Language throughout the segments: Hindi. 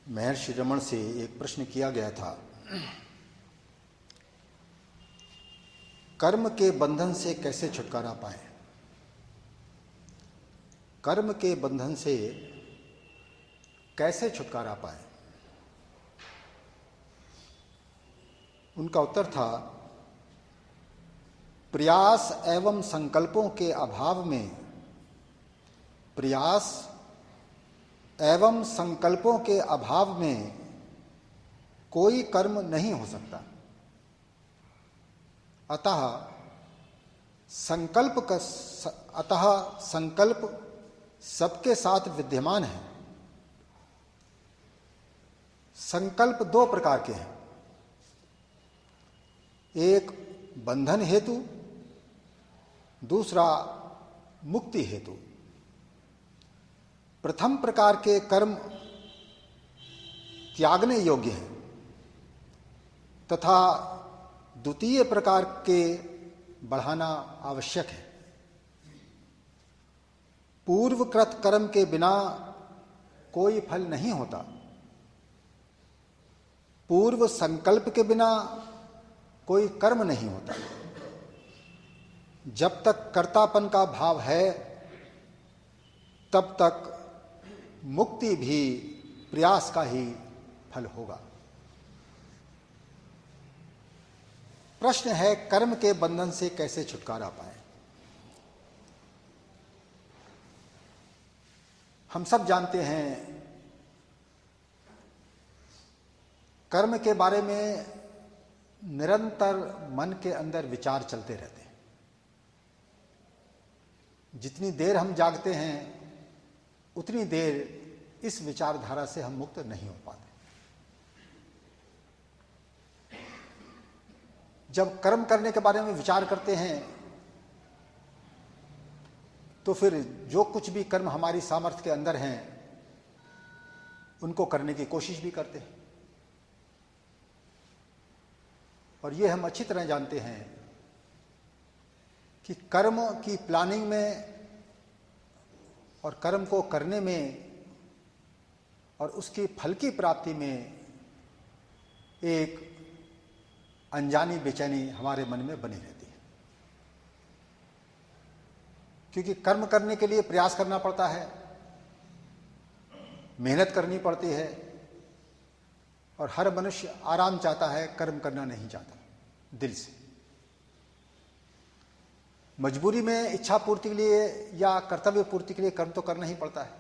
महर्षि रमण से एक प्रश्न किया गया था, कर्म के बंधन से कैसे छुटकारा पाएं? कर्म के बंधन से कैसे छुटकारा पाएं? उनका उत्तर था, प्रयास एवं संकल्पों के अभाव में, प्रयास एवं संकल्पों के अभाव में कोई कर्म नहीं हो सकता। अतः संकल्प सबके साथ विद्यमान है। संकल्प दो प्रकार के हैं, एक बंधन हेतु, दूसरा मुक्ति हेतु। प्रथम प्रकार के कर्म त्यागने योग्य हैं तथा द्वितीय प्रकार के बढ़ाना आवश्यक है। पूर्वकृत कर्म के बिना कोई फल नहीं होता। पूर्व संकल्प के बिना कोई कर्म नहीं होता। जब तक कर्तापन का भाव है तब तक मुक्ति भी प्रयास का ही फल होगा। प्रश्न है, कर्म के बंधन से कैसे छुटकारा पाएं? हम सब जानते हैं, कर्म के बारे में निरंतर मन के अंदर विचार चलते रहते हैं। जितनी देर हम जागते हैं उतनी देर इस विचारधारा से हम मुक्त नहीं हो पाते। जब कर्म करने के बारे में विचार करते हैं तो फिर जो कुछ भी कर्म हमारी सामर्थ्य के अंदर हैं उनको करने की कोशिश भी करते हैं। और ये हम अच्छी तरह जानते हैं कि कर्म की प्लानिंग में और कर्म को करने में और उसकी फल की प्राप्ति में एक अनजानी बेचैनी हमारे मन में बनी रहती है। क्योंकि कर्म करने के लिए प्रयास करना पड़ता है, मेहनत करनी पड़ती है, और हर मनुष्य आराम चाहता है, कर्म करना नहीं चाहता दिल से। मजबूरी में इच्छा पूर्ति के लिए या कर्तव्य पूर्ति के लिए कर्म तो करना ही पड़ता है।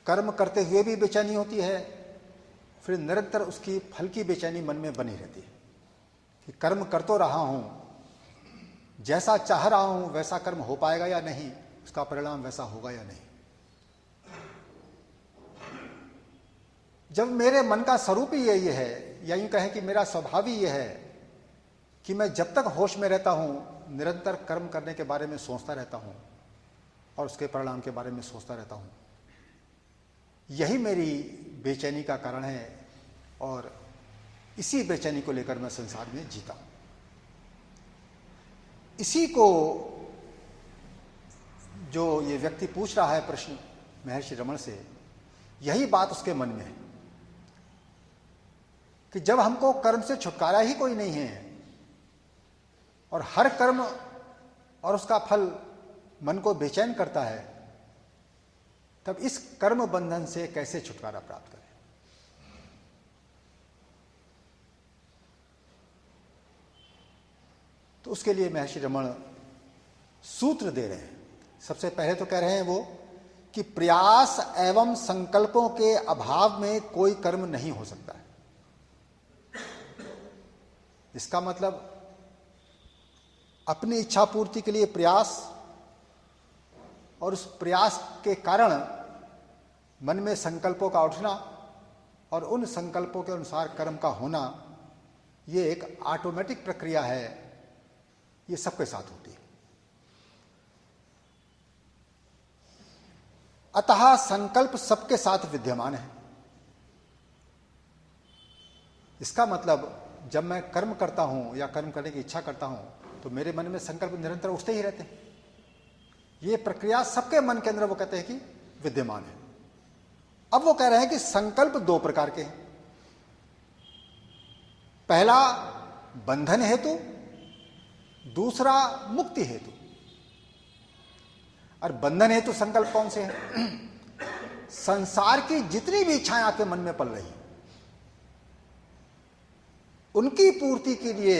कर्म करते हुए भी बेचैनी होती है, फिर निरंतर उसकी फल की बेचैनी मन में बनी रहती है कि कर्म कर तो रहा हूं, जैसा चाह रहा हूं वैसा कर्म हो पाएगा या नहीं, उसका परिणाम वैसा होगा या नहीं। जब मेरे मन का स्वरूप ही यही है, या यूं कहें कि मेरा स्वभाव ही यह है कि मैं जब तक होश में रहता हूं निरंतर कर्म करने के बारे में सोचता रहता हूं और उसके परिणाम के बारे में सोचता रहता हूं, यही मेरी बेचैनी का कारण है। और इसी बेचैनी को लेकर मैं संसार में जीता हूं। इसी को जो ये व्यक्ति पूछ रहा है प्रश्न महर्षि रमण से, यही बात उसके मन में है कि जब हमको कर्म से छुटकारा ही कोई नहीं है और हर कर्म और उसका फल मन को बेचैन करता है, तब इस कर्म बंधन से कैसे छुटकारा प्राप्त करें? तो उसके लिए महर्षि रमण सूत्र दे रहे हैं। सबसे पहले तो कह रहे हैं वो कि प्रयास एवं संकल्पों के अभाव में कोई कर्म नहीं हो सकता है। इसका मतलब अपनी इच्छा पूर्ति के लिए प्रयास और उस प्रयास के कारण मन में संकल्पों का उठना और उन संकल्पों के अनुसार कर्म का होना, ये एक ऑटोमेटिक प्रक्रिया है, ये सबके साथ होती है। अतः संकल्प सबके साथ विद्यमान है। इसका मतलब जब मैं कर्म करता हूं या कर्म करने की इच्छा करता हूं तो मेरे मन में संकल्प निरंतर उठते ही रहते हैं। ये प्रक्रिया सबके मन के अंदर वो कहते हैं कि विद्यमान है। अब वो कह रहे हैं कि संकल्प दो प्रकार के हैं। पहला बंधन हेतु, दूसरा मुक्ति हेतु। और बंधन हेतु संकल्प कौन से हैं? संसार की जितनी भी इच्छाएं आपके मन में पल रही हैं, उनकी पूर्ति के लिए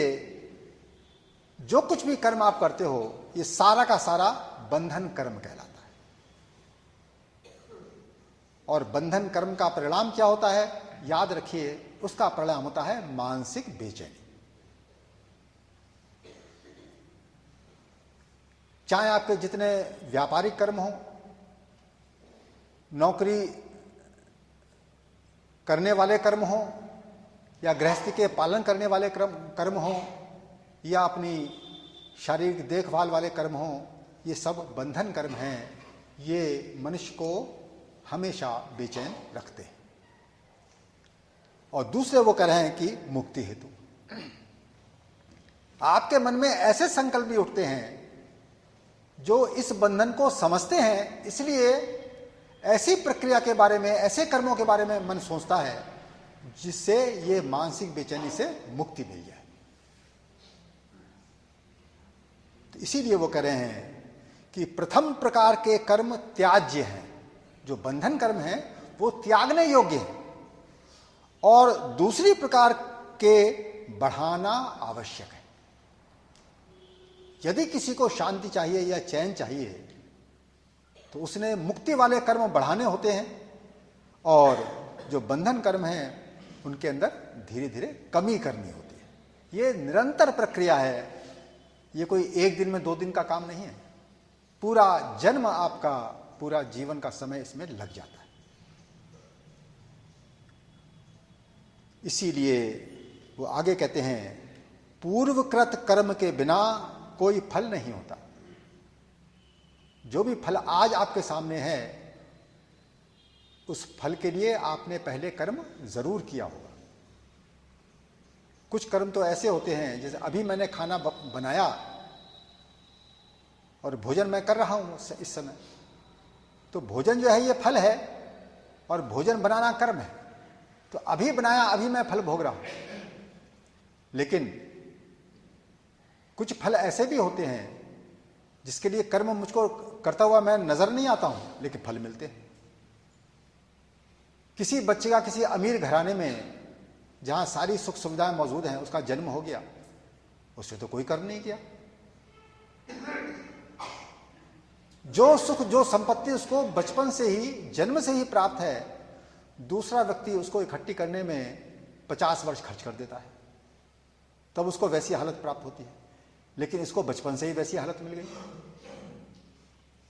जो कुछ भी कर्म आप करते हो, ये सारा का सारा बंधन कर्म कहलाता है। और बंधन कर्म का परिणाम क्या होता है? याद रखिए, उसका परिणाम होता है मानसिक बेचैनी। चाहे आपके जितने व्यापारिक कर्म हो, नौकरी करने वाले कर्म हो, या गृहस्थी के पालन करने वाले कर्म हो, या अपनी शारीरिक देखभाल वाले कर्म हो, ये सब बंधन कर्म हैं। ये मनुष्य को हमेशा बेचैन रखते हैं। और दूसरे वो कह रहे हैं कि मुक्ति हेतु। आपके मन में ऐसे संकल्प भी उठते हैं जो इस बंधन को समझते हैं, इसलिए ऐसी प्रक्रिया के बारे में, ऐसे कर्मों के बारे में मन सोचता है जिससे ये मानसिक बेचैनी से मुक्ति मिल जाए। तो इसीलिए वो कह रहे हैं कि प्रथम प्रकार के कर्म त्याज्य हैं। जो बंधन कर्म हैं वो त्यागने योग्य हैं, और दूसरी प्रकार के बढ़ाना आवश्यक है। यदि किसी को शांति चाहिए या चैन चाहिए तो उसने मुक्ति वाले कर्म बढ़ाने होते हैं, और जो बंधन कर्म हैं उनके अंदर धीरे धीरे कमी करनी होती है। ये निरंतर प्रक्रिया है, ये कोई एक दिन में 2 दिन का काम नहीं है। पूरा जन्म आपका, पूरा जीवन का समय इसमें लग जाता है। इसीलिए वो आगे कहते हैं, पूर्वकृत कर्म के बिना कोई फल नहीं होता। जो भी फल आज आपके सामने है, उस फल के लिए आपने पहले कर्म जरूर किया होगा। कुछ कर्म तो ऐसे होते हैं, जैसे अभी मैंने खाना बनाया और भोजन मैं कर रहा हूं इस समय, तो भोजन जो है ये फल है और भोजन बनाना कर्म है। तो अभी बनाया, अभी मैं फल भोग रहा हूं। लेकिन कुछ फल ऐसे भी होते हैं जिसके लिए कर्म मुझको करता हुआ मैं नजर नहीं आता हूं, लेकिन फल मिलते हैं। किसी बच्चे का किसी अमीर घराने में, जहां सारी सुख सुविधाएं मौजूद हैं, उसका जन्म हो गया, उससे तो कोई कर्म नहीं किया। जो सुख, जो संपत्ति उसको बचपन से ही, जन्म से ही प्राप्त है, दूसरा व्यक्ति उसको इकट्ठी करने में 50 वर्ष खर्च कर देता है, तब उसको वैसी हालत प्राप्त होती है। लेकिन इसको बचपन से ही वैसी हालत मिल गई।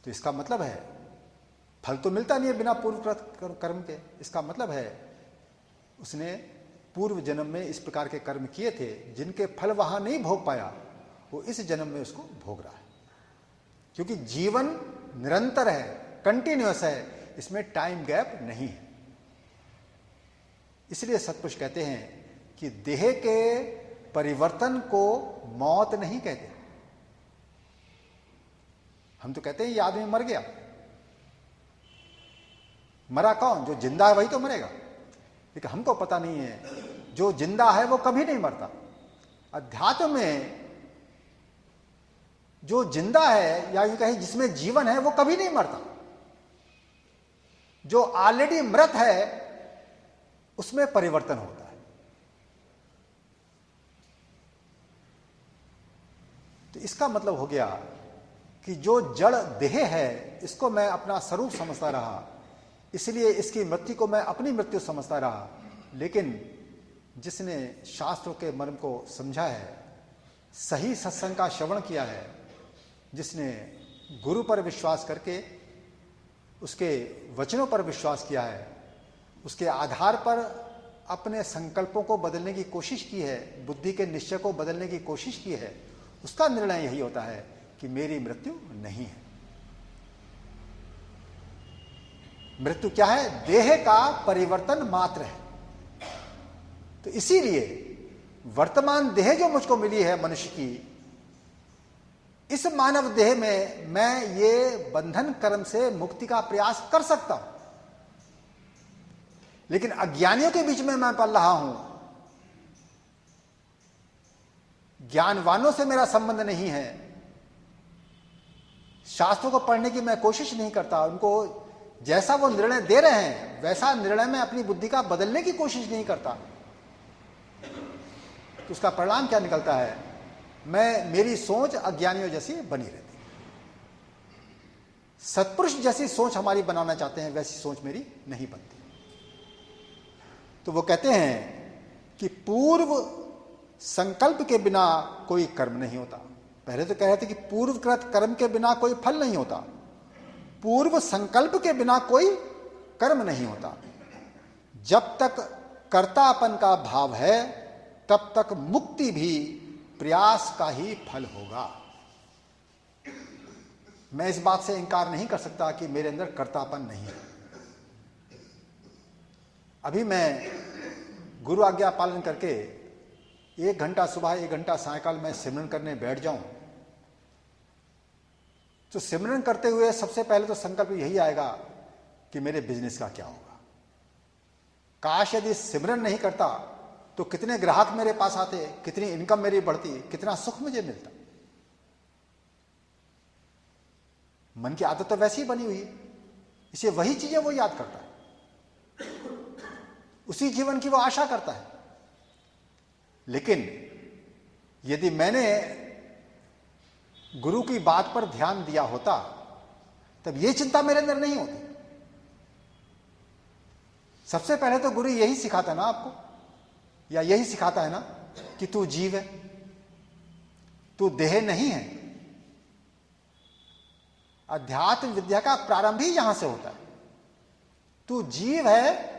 तो इसका मतलब है फल तो मिलता नहीं है बिना पूर्वकृत कर्म के। इसका मतलब है उसने पूर्व जन्म में इस प्रकार के कर्म किए थे, जिनके फल वहां नहीं भोग पाया, वो इस जन्म में उसको भोग रहा है। क्योंकि जीवन निरंतर है, कंटिन्यूअस है, इसमें टाइम गैप नहीं है। इसलिए सतपुरुष कहते हैं कि देह के परिवर्तन को मौत नहीं कहते। हम तो कहते हैं ये आदमी मर गया। मरा कौन? जो जिंदा है वही तो मरेगा। लेकिन हमको पता नहीं है, जो जिंदा है वो कभी नहीं मरता। अध्यात्म में जो जिंदा है, या यूं कहें जिसमें जीवन है, वो कभी नहीं मरता। जो ऑलरेडी मृत है उसमें परिवर्तन होता है। तो इसका मतलब हो गया कि जो जड़ देह है, इसको मैं अपना स्वरूप समझता रहा, इसलिए इसकी मृत्यु को मैं अपनी मृत्यु समझता रहा। लेकिन जिसने शास्त्रों के मर्म को समझा है, सही सत्संग का श्रवण किया है, जिसने गुरु पर विश्वास करके उसके वचनों पर विश्वास किया है, उसके आधार पर अपने संकल्पों को बदलने की कोशिश की है, बुद्धि के निश्चय को बदलने की कोशिश की है, उसका निर्णय यही होता है कि मेरी मृत्यु नहीं है। मृत्यु क्या है? देह का परिवर्तन मात्र है। तो इसीलिए वर्तमान देह जो मुझको मिली है मनुष्य की, इस मानव देह में मैं ये बंधन कर्म से मुक्ति का प्रयास कर सकता हूं। लेकिन अज्ञानियों के बीच में मैं पल रहा हूं, ज्ञानवानों से मेरा संबंध नहीं है, शास्त्रों को पढ़ने की मैं कोशिश नहीं करता, उनको जैसा वो निर्णय दे रहे हैं वैसा निर्णय में अपनी बुद्धि का बदलने की कोशिश नहीं करता, तो उसका परिणाम क्या निकलता है? मेरी सोच अज्ञानियों जैसी बनी रहती है। सत्पुरुष जैसी सोच हमारी बनाना चाहते हैं, वैसी सोच मेरी नहीं बनती। तो वो कहते हैं कि पूर्व संकल्प के बिना कोई कर्म नहीं होता। पहले तो कह रहे थे कि पूर्वकृत कर्म के बिना कोई फल नहीं होता, पूर्व संकल्प के बिना कोई कर्म नहीं होता। जब तक कर्तापन का भाव है तब तक मुक्ति भी प्रयास का ही फल होगा। मैं इस बात से इनकार नहीं कर सकता कि मेरे अंदर कर्तापन नहीं है। अभी मैं गुरु आज्ञा पालन करके 1 घंटा सुबह 1 घंटा सायकाल में सिमरन करने बैठ जाऊं, तो सिमरन करते हुए सबसे पहले तो संकल्प यही आएगा कि मेरे बिजनेस का क्या होगा। काश यदि सिमरन नहीं करता तो कितने ग्राहक मेरे पास आते, कितनी इनकम मेरी बढ़ती, कितना सुख मुझे मिलता। मन की आदत तो वैसी ही बनी हुई है, इसे वही चीजें वो याद करता है, उसी जीवन की वो आशा करता है। लेकिन यदि मैंने गुरु की बात पर ध्यान दिया होता तब ये चिंता मेरे अंदर नहीं होती। सबसे पहले तो गुरु यही सिखाता ना आपको, या यही सिखाता है ना कि तू जीव है, तू देह नहीं है। अध्यात्म विद्या का प्रारंभ ही यहां से होता है। तू जीव है,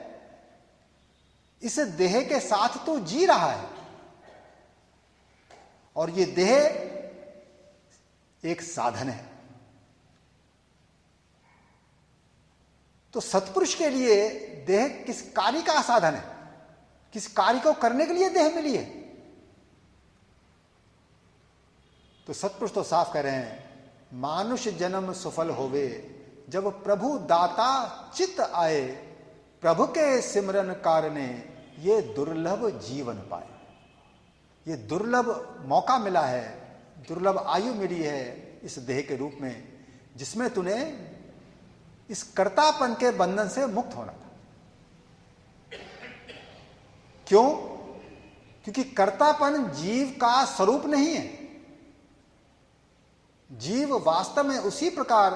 इस देह के साथ तू जी रहा है, और ये देह एक साधन है। तो सत्पुरुष के लिए देह किस कार्य का साधन है, किस कार्य को करने के लिए देह मिली है? तो सत्पुरुष तो साफ कह रहे हैं, मानुष जन्म सफल होवे जब प्रभु दाता चित आए, प्रभु के सिमरन कारणे ये दुर्लभ जीवन पाए। ये दुर्लभ मौका मिला है, दुर्लभ आयु मिली है इस देह के रूप में, जिसमें तूने इस कर्तापन के बंधन से मुक्त होना था। क्यों? क्योंकि कर्तापन जीव का स्वरूप नहीं है। जीव वास्तव में उसी प्रकार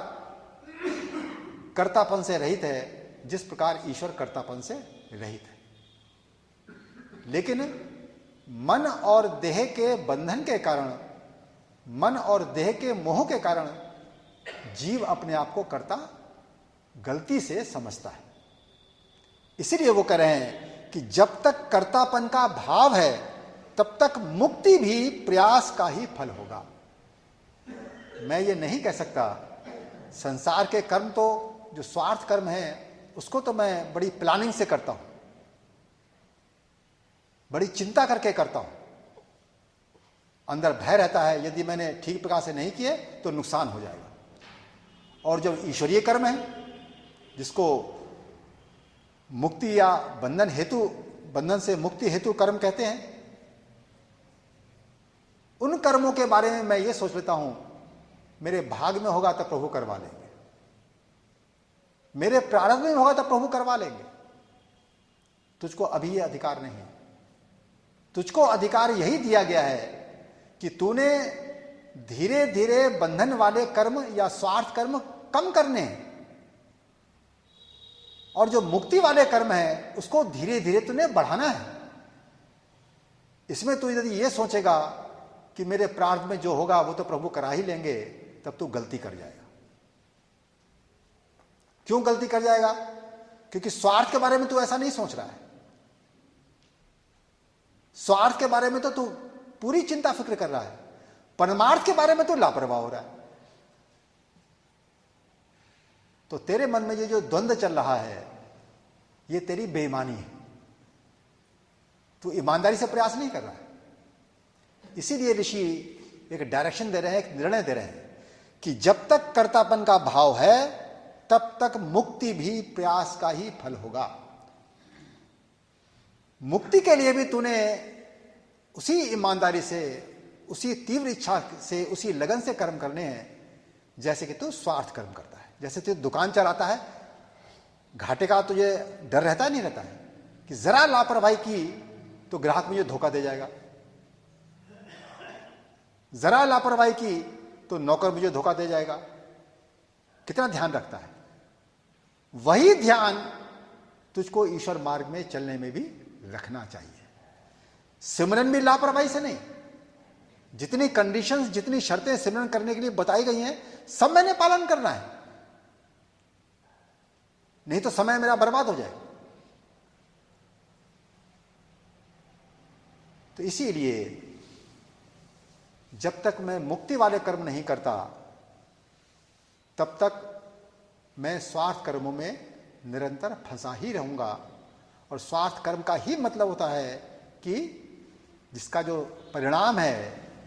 कर्तापन से रहित है जिस प्रकार ईश्वर कर्तापन से रहित है। लेकिन मन और देह के बंधन के कारण, मन और देह के मोह के कारण जीव अपने आप को कर्ता गलती से समझता है। इसीलिए वो कह रहे हैं कि जब तक कर्तापन का भाव है तब तक मुक्ति भी प्रयास का ही फल होगा। मैं ये नहीं कह सकता, संसार के कर्म तो जो स्वार्थ कर्म है उसको तो मैं बड़ी प्लानिंग से करता हूं, बड़ी चिंता करके करता हूं। अंदर भय रहता है यदि मैंने ठीक प्रकार से नहीं किए तो नुकसान हो जाएगा। और जब ईश्वरीय कर्म है जिसको मुक्ति या बंधन हेतु, बंधन से मुक्ति हेतु कर्म कहते हैं, उन कर्मों के बारे में मैं ये सोच लेता हूं मेरे भाग में होगा तो प्रभु करवा लेंगे, मेरे प्रारब्ध में होगा तो प्रभु करवा लेंगे। तुझको अभी ये अधिकार नहीं है। तुझको अधिकार यही दिया गया है कि तूने धीरे धीरे बंधन वाले कर्म या स्वार्थ कर्म कम करने हैं, और जो मुक्ति वाले कर्म है उसको धीरे धीरे तूने बढ़ाना है। इसमें तू यदि ये सोचेगा कि मेरे प्रारब्ध में जो होगा वो तो प्रभु करा ही लेंगे, तब तू गलती कर जाएगा। क्यों गलती कर जाएगा? क्योंकि स्वार्थ के बारे में तू ऐसा नहीं सोच रहा है। स्वार्थ के बारे में तो तू पूरी चिंता फिक्र कर रहा है, परमार्थ के बारे में तो लापरवाह हो रहा है। तो तेरे मन में ये जो द्वंद्व चल रहा है ये तेरी बेईमानी है। तू ईमानदारी से प्रयास नहीं कर रहा है। इसीलिए ऋषि एक डायरेक्शन दे रहे हैं, एक निर्णय दे रहे हैं कि जब तक कर्तापन का भाव है तब तक मुक्ति भी प्रयास का ही फल होगा। मुक्ति के लिए भी तूने उसी ईमानदारी से, उसी तीव्र इच्छा से, उसी लगन से कर्म करने हैं जैसे कि तू स्वार्थ कर्म करता है। जैसे तू दुकान चलाता है, घाटे का तुझे डर रहता है, नहीं रहता है कि जरा लापरवाही की तो ग्राहक मुझे धोखा दे जाएगा, जरा लापरवाही की तो नौकर मुझे धोखा दे जाएगा। कितना ध्यान रखता है। वही ध्यान तुझको ईश्वर मार्ग में चलने में भी रखना चाहिए। सिमरन भी लापरवाही से नहीं। जितनी कंडीशंस, जितनी शर्तें सिमरन करने के लिए बताई गई हैं, सब मैंने पालन करना है, नहीं तो समय मेरा बर्बाद हो जाएगा। तो इसीलिए जब तक मैं मुक्ति वाले कर्म नहीं करता तब तक मैं स्वार्थ कर्मों में निरंतर फंसा ही रहूंगा। और स्वार्थ कर्म का ही मतलब होता है कि जिसका जो परिणाम है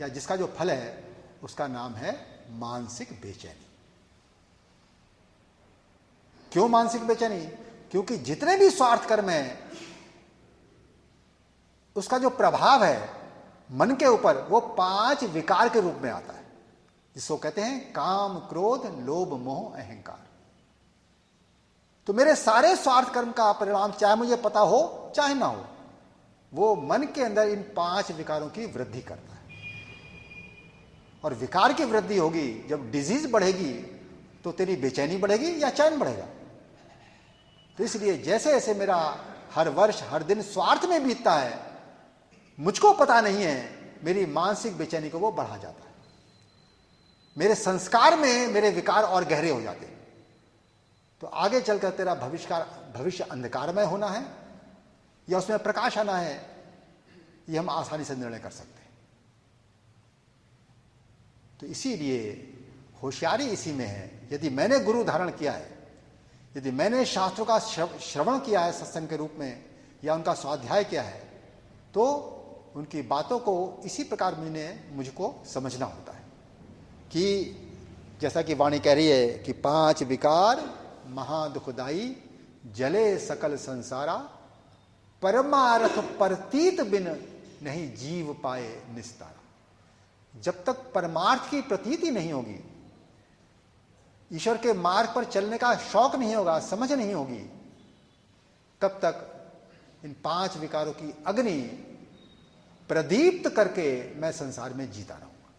या जिसका जो फल है उसका नाम है मानसिक बेचैनी। क्यों मानसिक बेचैनी? क्योंकि जितने भी स्वार्थ कर्म हैं उसका जो प्रभाव है मन के ऊपर वो 5 विकार के रूप में आता है, जिसको कहते हैं काम, क्रोध, लोभ, मोह, अहंकार। तो मेरे सारे स्वार्थ कर्म का परिणाम, चाहे मुझे पता हो चाहे ना हो, वो मन के अंदर इन 5 विकारों की वृद्धि करता है। और विकार की वृद्धि होगी, जब डिजीज बढ़ेगी तो तेरी बेचैनी बढ़ेगी या चैन बढ़ेगा। तो इसलिए जैसे जैसे मेरा हर वर्ष, हर दिन स्वार्थ में बीतता है, मुझको पता नहीं है, मेरी मानसिक बेचैनी को वो बढ़ा जाता है। मेरे संस्कार में मेरे विकार और गहरे हो जाते हैं। तो आगे चलकर तेरा भविष्य अंधकारमय होना है या उसमें प्रकाश आना है, ये हम आसानी से निर्णय कर सकते हैं। तो इसीलिए होशियारी इसी में है। यदि मैंने गुरु धारण किया है, यदि मैंने शास्त्रों का श्रवण किया है सत्संग के रूप में या उनका स्वाध्याय किया है, तो उनकी बातों को इसी प्रकार मुझको समझना होता है कि जैसा कि वाणी कह रही है कि 5 विकार महादुखदाई, जले सकल संसारा, परमारथ प्रतीत बिन नहीं जीव पाए निस्तारा। जब तक परमार्थ की प्रतीति नहीं होगी, ईश्वर के मार्ग पर चलने का शौक नहीं होगा, समझ नहीं होगी, तब तक इन 5 विकारों की अग्नि प्रदीप्त करके मैं संसार में जीता रहूंगा।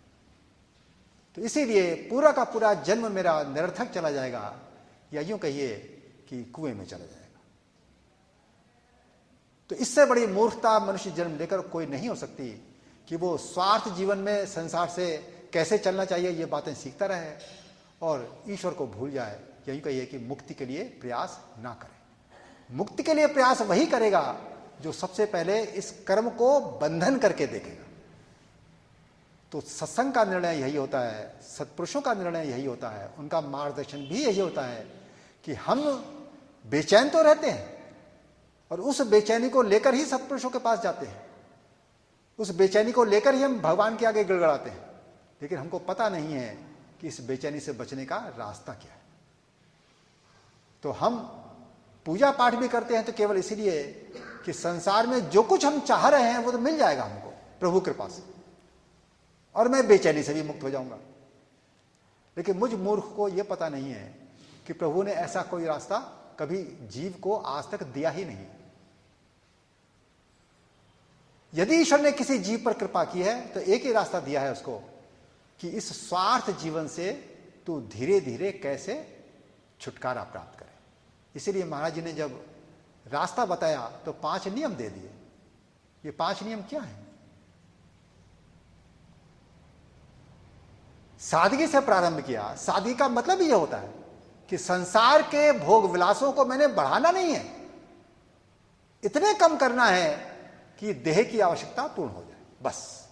तो इसीलिए पूरा का पूरा जन्म मेरा निरर्थक चला जाएगा, या यूं कहिए कि कुएं में चला जाएगा। तो इससे बड़ी मूर्खता मनुष्य जन्म लेकर कोई नहीं हो सकती कि वो स्वार्थ जीवन में संसार से कैसे चलना चाहिए ये बातें सीखता रहे और ईश्वर को भूल जाए, या यूं कहिए कि मुक्ति के लिए प्रयास ना करे। मुक्ति के लिए प्रयास वही करेगा जो सबसे पहले इस कर्म को बंधन करके देखेगा। तो सत्संग का निर्णय यही होता है, सत्पुरुषों का निर्णय यही होता है, उनका मार्गदर्शन भी यही होता है कि हम बेचैन तो रहते हैं और उस बेचैनी को लेकर ही सत्पुरुषों के पास जाते हैं, उस बेचैनी को लेकर ही हम भगवान के आगे गिड़गड़ाते हैं, लेकिन हमको पता नहीं है कि इस बेचैनी से बचने का रास्ता क्या है। तो हम पूजा पाठ भी करते हैं तो केवल इसीलिए कि संसार में जो कुछ हम चाह रहे हैं वो तो मिल जाएगा हमको प्रभु कृपा से, और मैं बेचैनी से भी मुक्त हो जाऊंगा। लेकिन मुझ मूर्ख को यह पता नहीं है कि प्रभु ने ऐसा कोई रास्ता कभी जीव को आज तक दिया ही नहीं। यदि ईश्वर ने किसी जीव पर कृपा की है तो एक ही रास्ता दिया है उसको कि इस स्वार्थ जीवन से तू धीरे धीरे कैसे छुटकारा प्राप्त करे। इसीलिए महाराज जी ने जब रास्ता बताया तो 5 नियम दे दिए। ये 5 नियम क्या है? सादगी से प्रारंभ किया। सादगी का मतलब यह होता है कि संसार के भोग विलासों को मैंने बढ़ाना नहीं है, इतने कम करना है कि देह की आवश्यकता पूर्ण हो जाए, बस।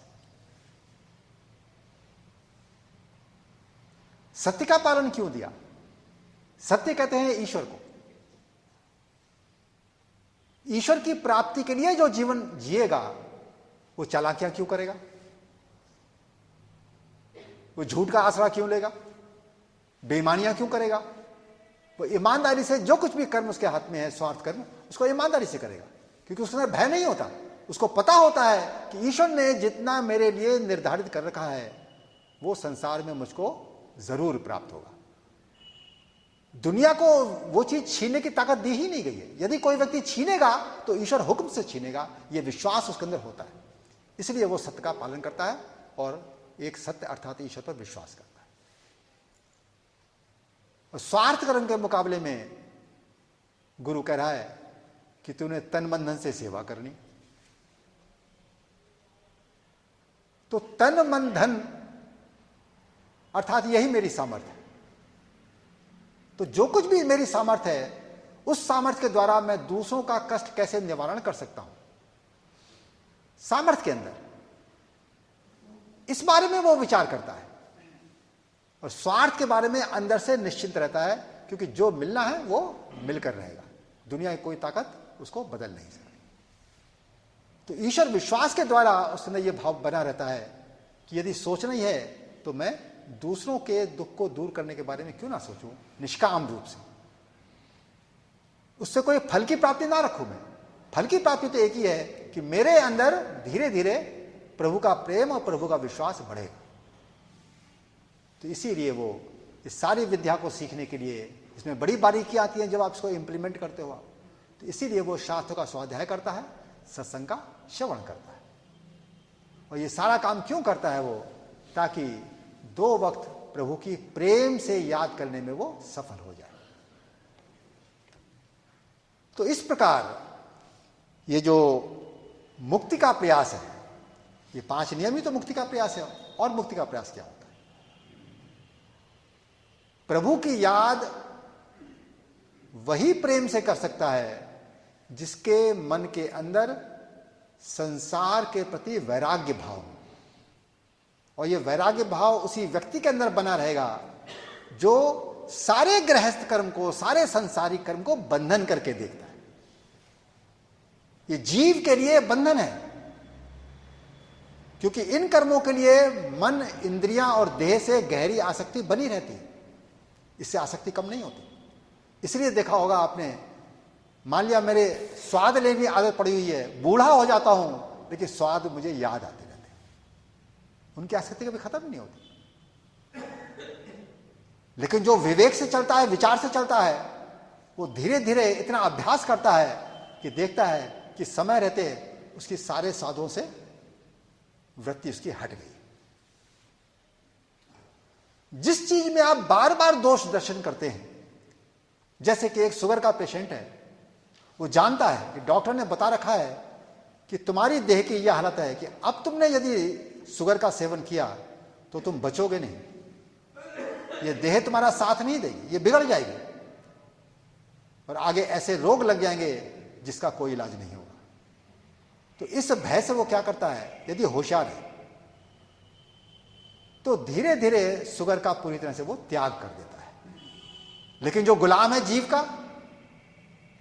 सत्य का पालन क्यों दिया? सत्य कहते हैं ईश्वर को। ईश्वर की प्राप्ति के लिए जो जीवन जिएगा वो चालाकियां क्यों करेगा? वो झूठ का आसरा क्यों लेगा? बेईमानियां क्यों करेगा? वो ईमानदारी से जो कुछ भी कर्म उसके हाथ में है, स्वार्थ कर्म, उसको ईमानदारी से करेगा, क्योंकि उसके अंदर भय नहीं होता। उसको पता होता है कि ईश्वर ने जितना मेरे लिए निर्धारित कर रखा है वो संसार में मुझको जरूर प्राप्त होगा। दुनिया को वो चीज छीनने की ताकत दी ही नहीं गई है। यदि कोई व्यक्ति छीनेगा तो ईश्वर हुक्म से छीनेगा, ये विश्वास उसके अंदर होता है। इसलिए वो सत्य का पालन करता है और एक सत्य अर्थात ईश्वर पर विश्वास करता है। और स्वार्थ कर्म के मुकाबले में गुरु कह रहा है कि तूने तन मन धन से सेवा करनी। तो तन मन धन अर्थात यही मेरी सामर्थ्य है। तो जो कुछ भी मेरी सामर्थ्य है उस सामर्थ्य के द्वारा मैं दूसरों का कष्ट कैसे निवारण कर सकता हूं, सामर्थ्य के अंदर, इस बारे में वो विचार करता है। और स्वार्थ के बारे में अंदर से निश्चिंत रहता है, क्योंकि जो मिलना है वो मिलकर रहेगा, दुनिया की कोई ताकत उसको बदल नहीं सकती। तो ईश्वर विश्वास के द्वारा उसने ये भाव बना रहता है कि यदि सोचना ही है तो मैं दूसरों के दुख को दूर करने के बारे में क्यों ना सोचूं निष्काम रूप से। उससे कोई फल की प्राप्ति ना रखूं मैं। फल की प्राप्ति तो एक ही है कि मेरे अंदर धीरे धीरे प्रभु का प्रेम और प्रभु का विश्वास बढ़ेगा। तो इसीलिए वो इस सारी विद्या को सीखने के लिए, इसमें बड़ी बारीकियां आती हैं जब आप इसको इंप्लीमेंट करते हो, तो इसीलिए वो शास्त्र का स्वाध्याय करता है, सत्संग का श्रवण करता है। और ये सारा काम क्यों करता है वो? ताकि 2 वक्त प्रभु की प्रेम से याद करने में वो सफल हो जाए। तो इस प्रकार ये जो मुक्ति का प्रयास है, ये 5 नियम ही तो मुक्ति का प्रयास है। और मुक्ति का प्रयास क्या होता है? प्रभु की याद वही प्रेम से कर सकता है जिसके मन के अंदर संसार के प्रति वैराग्य भाव हो। और ये वैराग्य भाव उसी व्यक्ति के अंदर बना रहेगा जो सारे गृहस्थ कर्म को, सारे संसारिक कर्म को बंधन करके देखता है। ये जीव के लिए बंधन है, क्योंकि इन कर्मों के लिए मन, इंद्रियां और देह से गहरी आसक्ति बनी रहती है, इससे आसक्ति कम नहीं होती। इसलिए देखा होगा आपने, मान लिया मेरे स्वाद लेने की आदत पड़ी हुई है, बूढ़ा हो जाता हूं लेकिन स्वाद मुझे याद आते रहते हैं, उनकी आसक्ति कभी खत्म नहीं होती। लेकिन जो विवेक से चलता है, विचार से चलता है, वो धीरे धीरे इतना अभ्यास करता है कि देखता है कि समय रहते उसकी सारे साधों से वृत्ति उसकी हट गई। जिस चीज में आप बार बार दोष दर्शन करते हैं, जैसे कि एक शुगर का पेशेंट है, वो जानता है कि डॉक्टर ने बता रखा है कि तुम्हारी देह की यह हालत है कि अब तुमने यदि शुगर का सेवन किया तो तुम बचोगे नहीं, ये देह तुम्हारा साथ नहीं देगी, ये बिगड़ जाएगी और आगे ऐसे रोग लग जाएंगे जिसका कोई इलाज नहीं होगा। तो इस भय से वो क्या करता है, यदि होशियार है तो धीरे धीरे शुगर का पूरी तरह से वो त्याग कर देता है। लेकिन जो गुलाम है जीव का,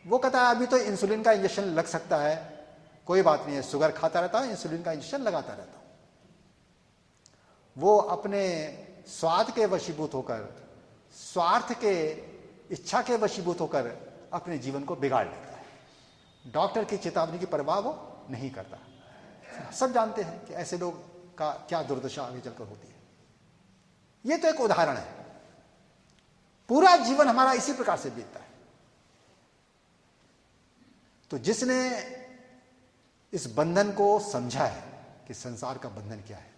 वो कहता है अभी तो इंसुलिन का इंजेक्शन लग सकता है, कोई बात नहीं है, शुगर खाता रहता है, इंसुलिन का इंजेक्शन लगाता रहता हूं। वो अपने स्वाद के वशीभूत होकर, स्वार्थ के इच्छा के वशीभूत होकर अपने जीवन को बिगाड़ लेता है। डॉक्टर की चेतावनी की परवाह वो नहीं करता। सब जानते हैं कि ऐसे लोग का क्या दुर्दशा आगे चलकर होती है। ये तो एक उदाहरण है, पूरा जीवन हमारा इसी प्रकार से बीतता है। तो जिसने इस बंधन को समझा है कि संसार का बंधन क्या है,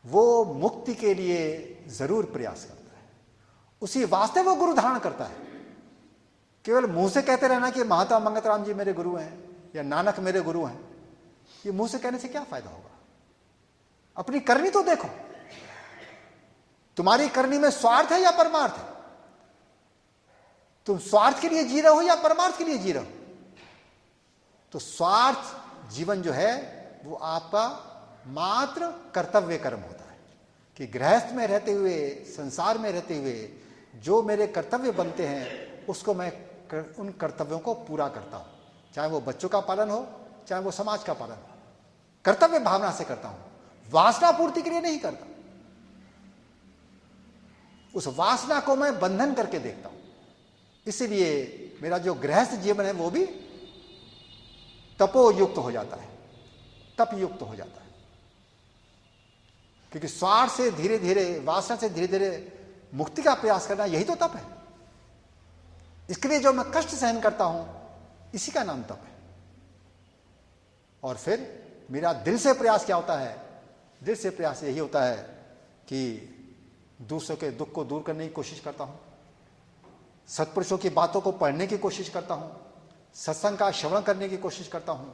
वो मुक्ति के लिए जरूर प्रयास करता है। उसी वास्ते वो गुरु धारण करता है। केवल मुंह से कहते रहना कि महात्मा मंगतराम जी मेरे गुरु हैं या नानक मेरे गुरु हैं, ये मुंह से कहने से क्या फायदा होगा? अपनी करनी तो देखो, तुम्हारी करनी में स्वार्थ है या परमार्थ है? तुम स्वार्थ के लिए जी रहे हो या परमार्थ के लिए जी रहे हो? तो स्वार्थ जीवन जो है वो आपका मात्र कर्तव्य कर्म होता है कि गृहस्थ में रहते हुए, संसार में रहते हुए जो मेरे कर्तव्य बनते हैं उसको मैं उन कर्तव्यों को पूरा करता हूं, चाहे वो बच्चों का पालन हो, चाहे वो समाज का पालन हो। कर्तव्य भावना से करता हूं, वासना पूर्ति के लिए नहीं करता। उस वासना को मैं बंधन करके देखता हूं। इसलिए मेरा जो गृहस्थ जीवन है वो भी तपोयुक्त हो जाता है, तप युक्त हो जाता है। क्योंकि स्वार्थ से धीरे धीरे, वासना से धीरे धीरे मुक्ति का प्रयास करना, यही तो तप है। इसके लिए जो मैं कष्ट सहन करता हूं, इसी का नाम तप है। और फिर मेरा दिल से प्रयास क्या होता है? दिल से प्रयास यही होता है कि दूसरों के दुख को दूर करने की कोशिश करता हूं, सत्पुरुषों की बातों को पढ़ने की कोशिश करता हूं, सत्संग का श्रवण करने की कोशिश करता हूं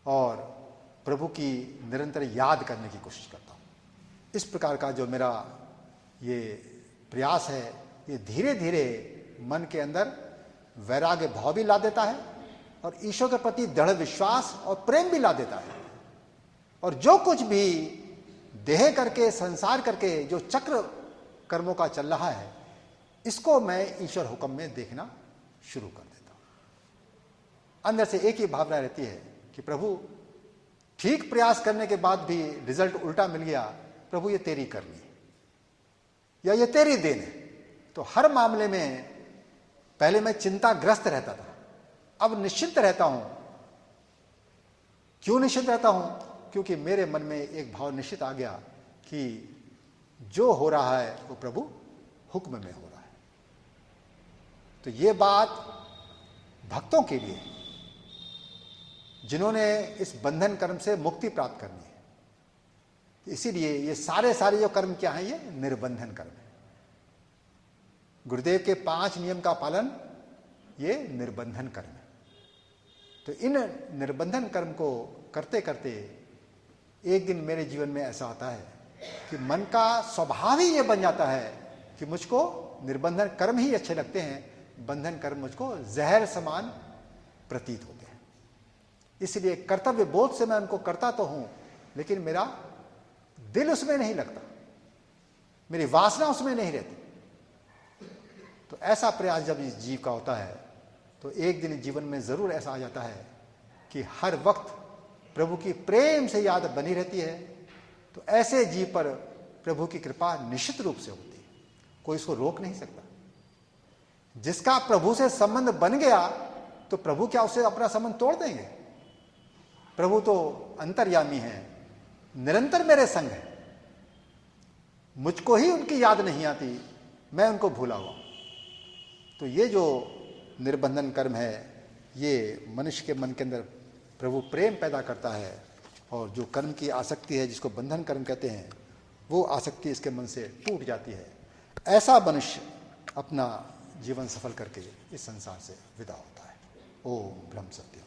और प्रभु की निरंतर याद करने की कोशिश करता हूं। इस प्रकार का जो मेरा ये प्रयास है, ये धीरे धीरे मन के अंदर वैराग्य भाव भी ला देता है और ईश्वर के प्रति दृढ़ विश्वास और प्रेम भी ला देता है। और जो कुछ भी देह करके, संसार करके जो चक्र कर्मों का चल रहा है, इसको मैं ईश्वर हुक्म में देखना शुरू कर देता हूं। अंदर से एक ही भावना रहती है कि प्रभु, ठीक प्रयास करने के बाद भी रिजल्ट उल्टा मिल गया, प्रभु ये तेरी करनी है या ये तेरी देन है। तो हर मामले में पहले मैं चिंताग्रस्त रहता था, अब निश्चिंत रहता हूं। क्यों निश्चिंत रहता हूं? क्योंकि मेरे मन में एक भाव निश्चित आ गया कि जो हो रहा है वो प्रभु हुक्म में हो रहा है। तो ये बात भक्तों के लिए, जिन्होंने इस बंधन कर्म से मुक्ति प्राप्त करनी है। इसीलिए ये सारे जो कर्म क्या हैं? ये निर्बंधन कर्म है। गुरुदेव के 5 नियम का पालन, ये निर्बंधन कर्म है। तो इन निर्बंधन कर्म को करते करते एक दिन मेरे जीवन में ऐसा आता है कि मन का स्वभाव ही ये बन जाता है कि मुझको निर्बंधन कर्म ही अच्छे लगते हैं, बंधन कर्म मुझको जहर समान प्रतीत होते हैं। इसलिए कर्तव्य बोध से मैं उनको करता तो हूं, लेकिन मेरा दिल उसमें नहीं लगता, मेरी वासना उसमें नहीं रहती। तो ऐसा प्रयास जब इस जीव का होता है तो एक दिन जीवन में जरूर ऐसा आ जाता है कि हर वक्त प्रभु की प्रेम से याद बनी रहती है। तो ऐसे जीव पर प्रभु की कृपा निश्चित रूप से होती है, कोई इसको रोक नहीं सकता। जिसका प्रभु से संबंध बन गया तो प्रभु क्या उसे अपना संबंध तोड़ देंगे? प्रभु तो अंतर्यामी है, निरंतर मेरे संग है। मुझको ही उनकी याद नहीं आती, मैं उनको भूला हुआ। तो ये जो निर्बंधन कर्म है, ये मनुष्य के मन के अंदर प्रभु प्रेम पैदा करता है और जो कर्म की आसक्ति है, जिसको बंधन कर्म कहते हैं, वो आसक्ति इसके मन से टूट जाती है। ऐसा मनुष्य अपना जीवन सफल करके इस संसार से विदा होता है। ओम ब्रह्म सत्य।